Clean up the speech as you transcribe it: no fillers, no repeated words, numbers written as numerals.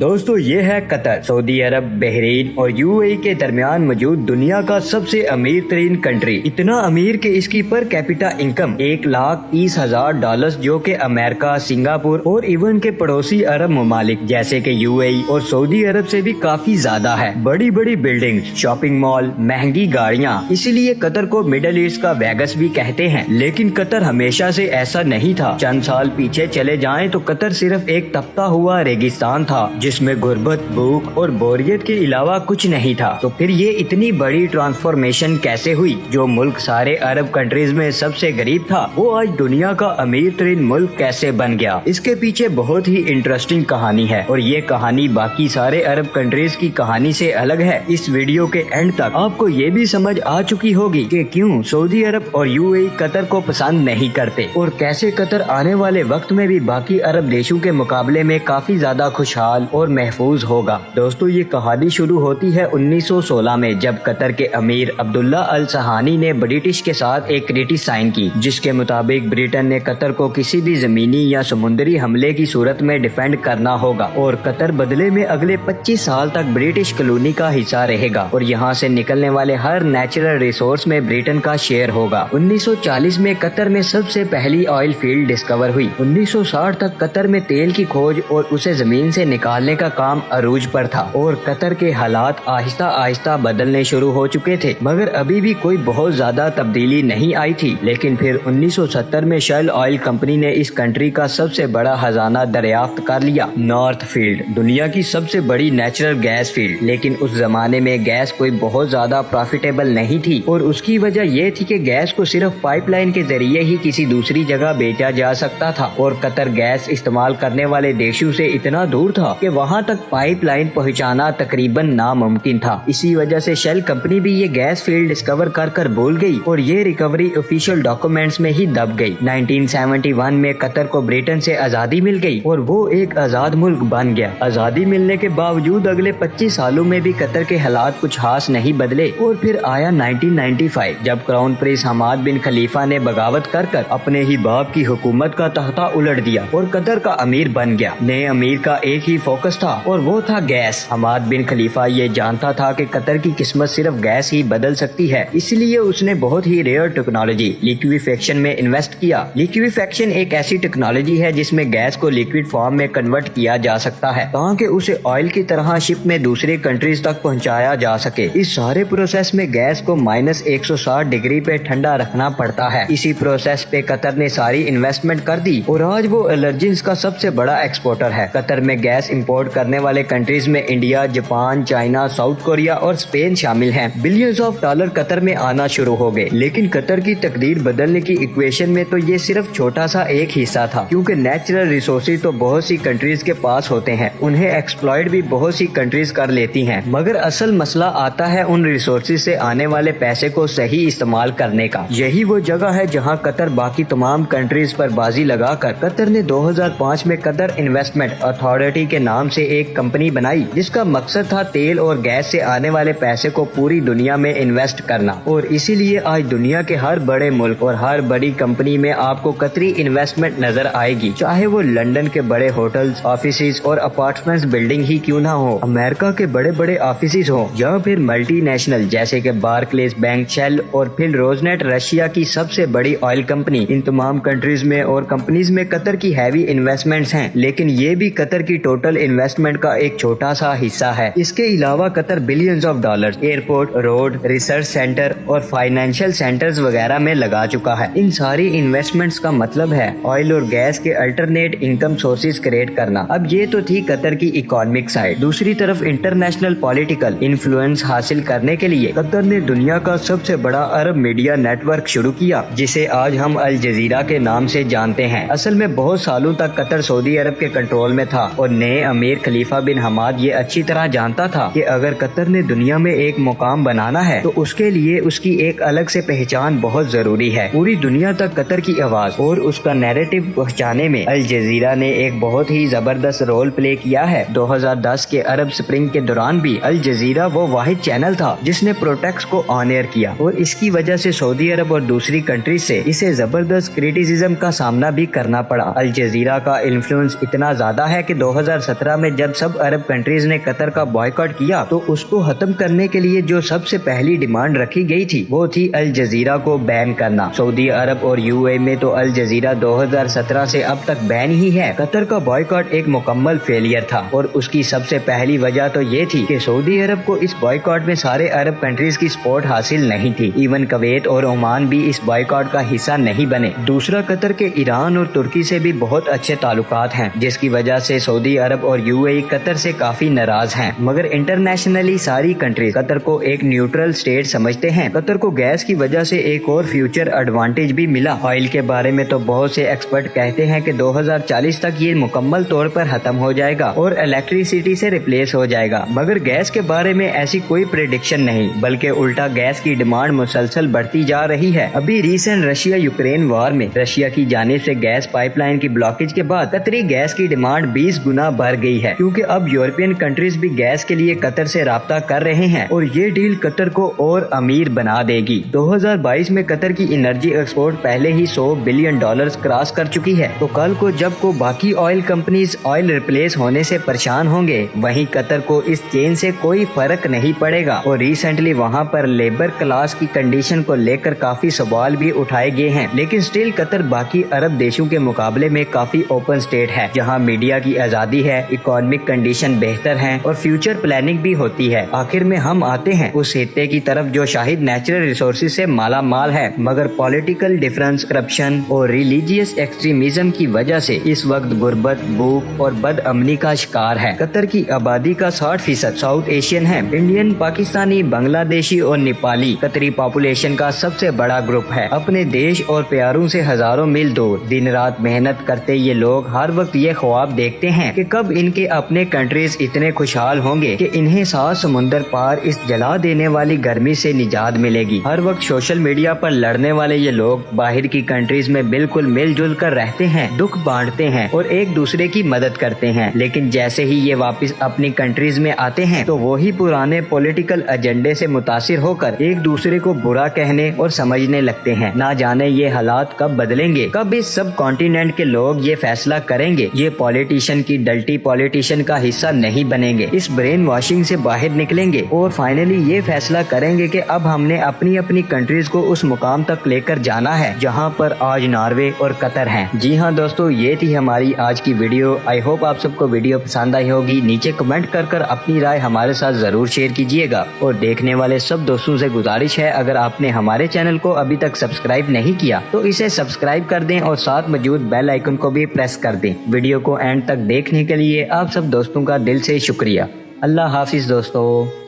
दोस्तों ये है कतर, सऊदी अरब, बहरीन और यूएई के दरमियान मौजूद दुनिया का सबसे अमीर तरीन कंट्री। इतना अमीर कि इसकी पर कैपिटा इनकम $1,30,000 जो कि अमेरिका, सिंगापुर और इवन के पड़ोसी अरब ममालिक जैसे कि यूएई और सऊदी अरब से भी काफी ज्यादा है। बड़ी बड़ी बिल्डिंग्स, शॉपिंग मॉल, महंगी गाड़ियाँ, इसीलिए कतर को मिडल ईस्ट का वेगस भी कहते हैं। लेकिन कतर हमेशा से ऐसा नहीं था। चंद साल पीछे चले जाएं तो कतर सिर्फ एक तपता हुआ रेगिस्तान था जिसमें गुर्बत, भूख और बोरियत के अलावा कुछ नहीं था। तो फिर ये इतनी बड़ी ट्रांसफॉर्मेशन कैसे हुई? जो मुल्क सारे अरब कंट्रीज में सबसे गरीब था वो आज दुनिया का अमीर तरीन मुल्क कैसे बन गया? इसके पीछे बहुत ही इंटरेस्टिंग कहानी है और ये कहानी बाकी सारे अरब कंट्रीज की कहानी से अलग है। इस वीडियो के एंड तक आपको ये भी समझ आ चुकी होगी कि क्यों सऊदी अरब और यूएई कतर को पसंद नहीं करते और कैसे कतर आने वाले वक्त में भी बाकी अरब देशों के मुकाबले में काफी ज्यादा खुशहाल और महफूज होगा। दोस्तों ये कहानी शुरू होती है 1916 में जब कतर के अमीर अब्दुल्ला अल सहानी ने ब्रिटिश के साथ एक ट्रीटी साइन की जिसके मुताबिक ब्रिटेन ने कतर को किसी भी जमीनी या समुद्री हमले की सूरत में डिफेंड करना होगा और कतर बदले में अगले 25 साल तक ब्रिटिश कॉलोनी का हिस्सा रहेगा और यहाँ से निकलने वाले हर नेचुरल रिसोर्स में ब्रिटेन का शेयर होगा। 1940 में कतर में सबसे पहली ऑयल फील्ड डिस्कवर हुई। 1960 तक कतर में तेल की खोज और उसे जमीन से निकालने का काम अरूज पर था और कतर के हालात आहिस्ता आहिस्ता बदलने शुरू हो चुके थे, मगर अभी भी कोई बहुत ज्यादा तब्दीली नहीं आई थी। लेकिन फिर 1970 में शेल ऑयल कंपनी ने इस कंट्री का सबसे बड़ा खजाना दरियाफ्त कर लिया, नॉर्थ फील्ड, दुनिया की सबसे बड़ी नेचुरल गैस फील्ड। लेकिन उस जमाने में गैस कोई बहुत ज्यादा प्रॉफिटेबल नहीं थी और उसकी वजह यह थी कि गैस को सिर्फ पाइपलाइन के जरिए ही किसी दूसरी जगह बेचा जा सकता था और कतर गैस इस्तेमाल करने वाले देशों से इतना दूर था कि वहाँ तक पाइपलाइन पहुँचाना तकरीबन नामुमकिन था। इसी वजह से शेल कंपनी भी ये गैस फील्ड डिस्कवर कर भूल गई और ये रिकवरी ऑफिशियल डॉक्यूमेंट्स में ही दब गई। 1971 में कतर को ब्रिटेन से आजादी मिल गई और वो एक आजाद मुल्क बन गया। आजादी मिलने के बावजूद अगले 25 सालों में भी कतर के हालात कुछ खास नहीं बदले और फिर आया 1995 जब क्राउन प्रिंस हमाद बिन खलीफा ने बगावत कर अपने ही बाप की हुकूमत का तख्ता उलट दिया और कतर का अमीर बन गया। नए अमीर का एक ही फोकस था और वो था गैस। हमाद बिन खलीफा ये जानता था कि कतर की किस्मत सिर्फ गैस ही बदल सकती है, इसलिए उसने बहुत ही रेयर टेक्नोलॉजी लिक्विफेक्शन में इन्वेस्ट किया। लिक्विफेक्शन एक ऐसी टेक्नोलॉजी है जिसमें गैस को लिक्विड फॉर्म में कन्वर्ट किया जा सकता है ताकि उसे ऑयल की तरह शिप में दूसरे कंट्रीज तक पहुंचाया जा सके। इस सारे प्रोसेस में गैस को -160 डिग्री पे ठंडा रखना पड़ता है। इसी प्रोसेस पे कतर ने सारी इन्वेस्टमेंट कर दी और आज वो एलर्जीज का सबसे बड़ा एक्सपोर्टर है। कतर में गैस इंपोर्ट करने वाले कंट्रीज में India, Japan, China, south Korea और स्पेन शामिल हैं। बिलियंस ऑफ डॉलर कतर में आना शुरू हो गए। लेकिन कतर की तकदीर बदलने की इक्वेशन में तो ये सिर्फ छोटा सा एक हिस्सा था, क्योंकि नेचुरल रिसोर्सेज तो बहुत सी कंट्रीज के पास होते हैं, उन्हें एक्सप्लॉइट भी बहुत सी कंट्रीज कर लेती हैं। मगर असल मसला आता है उन रिसोर्सेज से आने वाले पैसे को सही इस्तेमाल करने का। यही वो जगह है जहाँ कतर बाकी तमाम कंट्रीज पर बाजी लगाकर कतर ने 2005 में कतर इन्वेस्टमेंट अथॉरिटी के नाम से एक कंपनी बनाई जिसका मकसद था तेल और गैस से आने वाले पैसे को पूरी दुनिया में इन्वेस्ट करना। और इसीलिए आज दुनिया के हर बड़े मुल्क और हर बड़ी कंपनी में आपको कतरी इन्वेस्टमेंट नजर आएगी, चाहे वो लंदन के बड़े होटल्स, ऑफिसेज और अपार्टमेंट्स बिल्डिंग ही क्यों ना हो, अमेरिका के बड़े बड़े ऑफिसेज हो या फिर मल्टीनेशनल जैसे कि बार्कलेस बैंक, शेल और फिर रोजनेट रशिया की सबसे बड़ी ऑयल कंपनी। इन तमाम कंट्रीज में और कंपनीज में कतर की हैवी इन्वेस्टमेंट्स हैं, लेकिन ये भी कतर की टोटल इन्वेस्टमेंट का एक छोटा सा हिस्सा है। इसके अलावा Qatar billions of dollar airport, road, research centre और फाइनेंशियल सेंटर्स वगैरह में लगा चुका है। इन सारी इन्वेस्टमेंट्स का मतलब है ऑयल और गैस के अल्टरनेट इनकम सोर्सेज क्रिएट करना। अब ये तो थी कतर की इकोनॉमिक साइड। दूसरी तरफ इंटरनेशनल पॉलिटिकल इन्फ्लुएंस हासिल करने के लिए कतर ने दुनिया का सबसे बड़ा अरब मीडिया नेटवर्क शुरू किया जिसे आज हम अल जजीरा के नाम से जानते हैं। असल में बहुत सालों तक कतर सऊदी अरब के कंट्रोल में था और नए अमीर खलीफा बिन हमाद ये अच्छी तरह जानता था कि अगर कतर ने दुनिया में एक मुकाम बनाना है तो उसके लिए उसकी एक अलग से पहचान बहुत जरूरी है। पूरी दुनिया तक कतर की आवाज और उसका नैरेटिव पहुंचाने में अल जजीरा ने एक बहुत ही जबरदस्त रोल प्ले किया है। 2010 के अरब स्प्रिंग के दौरान भी अल जजीरा वो वाहिद चैनल था जिसने प्रोटेक्ट्स को ऑन एयर किया और इसकी वजह से सऊदी अरब और दूसरी कंट्रीज से इसे जबरदस्त क्रिटिसिज्म का सामना भी करना पड़ा। अल जजीरा का इन्फ्लुएंस इतना ज्यादा है कि 2017 2014 में जब सब अरब कंट्रीज ने कतर का बॉयकॉट किया तो उसको खत्म करने के लिए जो सबसे पहली डिमांड रखी गई थी वो थी अल जजीरा को बैन करना। सऊदी अरब और यूएई में तो अल जजीरा 2017 से अब तक बैन ही है। कतर का बॉयकॉट एक मुकम्मल फेलियर था और उसकी सबसे पहली वजह तो ये थी कि सऊदी अरब को इस बॉयकॉट में सारे अरब कंट्रीज की सपोर्ट हासिल नहीं थी। इवन कुवैत और ओमान भी इस बॉयकॉट का हिस्सा नहीं बने। दूसरा, कतर के ईरान और तुर्की से भी बहुत अच्छे ताल्लुकात हैं, जिसकी वजह से सऊदी अरब और यूएई कतर से काफी नाराज हैं। मगर इंटरनेशनली सारी कंट्रीज कतर को एक न्यूट्रल स्टेट समझते हैं। कतर को गैस की वजह से एक और फ्यूचर एडवांटेज भी मिला। ऑयल के बारे में तो बहुत से एक्सपर्ट कहते हैं कि 2040 तक ये मुकम्मल तौर पर खत्म हो जाएगा और इलेक्ट्रिसिटी से रिप्लेस हो जाएगा। मगर गैस के बारे में ऐसी कोई प्रेडिक्शन नहीं, बल्कि उल्टा गैस की डिमांड मुसलसल बढ़ती जा रही है। अभी रिसेंट रशिया यूक्रेन वॉर में रशिया की जानिब से गैस पाइपलाइन की ब्लॉकेज के बाद कतरी गैस की डिमांड 20 गुना बढ़ गई है, क्योंकि अब यूरोपियन कंट्रीज भी गैस के लिए कतर से राब्ता कर रहे हैं और ये डील कतर को और अमीर बना देगी। 2022 में कतर की एनर्जी एक्सपोर्ट पहले ही $100 बिलियन क्रॉस कर चुकी है। तो कल को जब को बाकी ऑयल कंपनीज ऑयल रिप्लेस होने से परेशान होंगे, वहीं कतर को इस चेन से कोई फर्क नहीं पड़ेगा। और रिसेंटली वहाँ पर लेबर क्लास की कंडीशन को लेकर काफी सवाल भी उठाए गए हैं, लेकिन स्टिल कतर बाकी अरब देशों के मुकाबले में काफी ओपन स्टेट है, जहाँ मीडिया की आजादी है, इकोनॉमिक कंडीशन बेहतर है और फ्यूचर प्लानिंग भी होती है। आखिर में हम आते हैं उस हिस्से की तरफ जो शायद नेचुरल रिसोर्सेज से माला माल है, मगर पॉलिटिकल डिफरेंस, करप्शन और रिलीजियस एक्सट्रीमिज्म की वजह से इस वक्त गुर्बत, भूख और बदअमनी का शिकार है। कतर की आबादी का 60% साउथ एशियन है। इंडियन, पाकिस्तानी, बांग्लादेशी और नेपाली कतरी पॉपुलेशन का सबसे बड़ा ग्रुप है। अपने देश और प्यारों से हजारों मील दूर दिन रात मेहनत करते ये लोग हर वक्त ये ख्वाब देखते हैं कि कब इनके अपने कंट्रीज इतने खुशहाल होंगे कि इन्हें 7 समुंदर पार इस जला देने वाली गर्मी से निजात मिलेगी। हर वक्त सोशल मीडिया पर लड़ने वाले ये लोग बाहर की कंट्रीज में बिल्कुल मिलजुल कर रहते हैं, दुख बांटते हैं और एक दूसरे की मदद करते हैं, लेकिन जैसे ही ये वापस अपनी कंट्रीज में आते हैं तो वही पुराने पॉलिटिकल एजेंडे से मुतासिर होकर एक दूसरे को बुरा कहने और समझने लगते हैं। ना जाने ये हालात कब बदलेंगे, कब इस सब कॉन्टिनेंट के लोग ये फैसला करेंगे ये पॉलिटिशियन की डल्टी पॉलिटिशियन का हिस्सा नहीं बनेंगे, इस ब्रेन वॉशिंग से बाहर निकलेंगे और फाइनली ये फैसला करेंगे कि अब हमने अपनी अपनी कंट्रीज को उस मुकाम तक लेकर जाना है जहां पर आज नॉर्वे और कतर हैं। जी हाँ दोस्तों, ये थी हमारी आज की वीडियो। आई होप आप सबको वीडियो पसंद आई होगी। नीचे कमेंट कर अपनी राय हमारे साथ जरूर शेयर कीजिएगा और देखने वाले सब दोस्तों से गुजारिश है, अगर आपने हमारे चैनल को अभी तक सब्सक्राइब नहीं किया तो इसे सब्सक्राइब कर दें और साथ मौजूद बेल आइकन को भी प्रेस कर दें। वीडियो को एंड तक देखने के लिए आप सब दोस्तों का दिल से शुक्रिया। अल्लाह हाफिज दोस्तों।